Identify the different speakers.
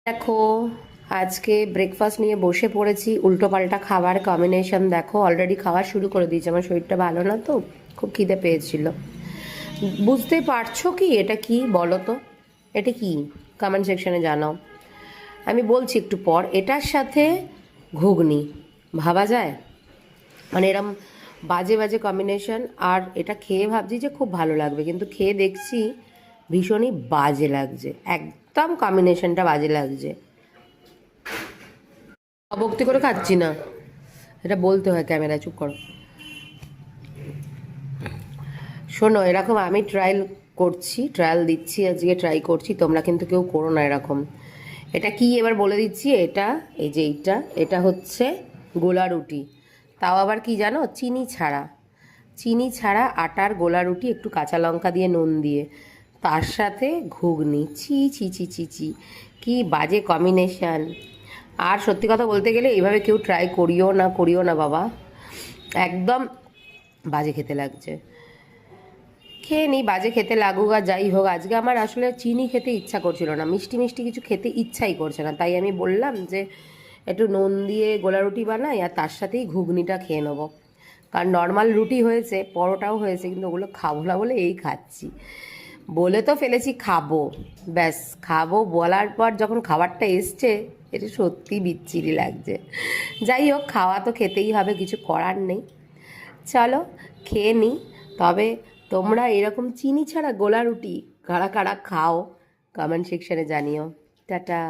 Speaker 1: দেখো, আজকে ব্রেকফাস্ট নিয়ে বসে পড়েছি। উল্টো পাল্টা খাবার কম্বিনেশন দেখো, অলরেডি খাওয়া শুরু করে দিয়েছি। আমার শরীরটা ভালো না তো, খুব খিদে পেয়েছিল। বুঝতে পারছো কি এটা কি বলো তো? এটা কি? কমেন্ট সেকশনে জানাও। আমি বলছি একটু পর। এটার সাথে ঘুগনি ভাবা যায়? মানে এরম বাজে বাজে কম্বিনেশন। আর এটা খেয়ে ভাবছি যে খুব ভালো লাগবে, কিন্তু খেয়ে দেখছি ভীষণই বাজে লাগছে। একদম কম্বিনেশনটা বাজে লাগছে। অভক্তি করে খাচ্ছি না, এটা বলতে হয় ক্যামেরায়। চুপ করো। শোনো, এরকম আমি ট্রায়াল দিচ্ছি, আজকে ট্রাই করছি। তোমরা কিন্তু কেউ করো না এরকম। এটা কি এবার বলে দিচ্ছি। এটা এই যে এটা হচ্ছে গোলা রুটি। তাও আবার কি জানো, চিনি ছাড়া। চিনি ছাড়া আটার গোলা রুটি, একটু কাঁচা লঙ্কা দিয়ে নুন দিয়ে, তার সাথে ঘুগনি। ছি ছি ছি ছি ছি, কি বাজে কম্বিনেশান। আর সত্যি কথা বলতে গেলে এইভাবে কেউ ট্রাই করিও না বাবা, একদম বাজে খেতে লাগছে। খেয়ে নিই, বাজে খেতে লাগুক আর যাই হোক। আজকে আমার আসলে চিনি খেতে ইচ্ছা করছিল না, মিষ্টি মিষ্টি কিছু খেতে ইচ্ছাই করছে না। তাই আমি বললাম যে একটু নুন দিয়ে গোলা রুটি বানাই, আর তার সাথেই ঘুগনিটা খেয়ে নেবো। কারণ নর্মাল রুটি হয়েছে, পরোটাও হয়েছে, কিন্তু ওগুলো খাবো না বলে এই খাচ্ছি। বলে তো ফেলেছি খাবো, ব্যাস খাবো বলার পর যখন খাবারটা এসছে, এটা সত্যি বিচ্ছিরি লাগছে। যাই হোক, খাওয়া তো খেতেই হবে, কিছু করার নেই। চলো খেয়ে নিই। তবে তোমরা এরকম চিনি ছাড়া গোলা রুটি কারা কারা খাও, কমেন্ট সেকশনে জানিও। টাটা।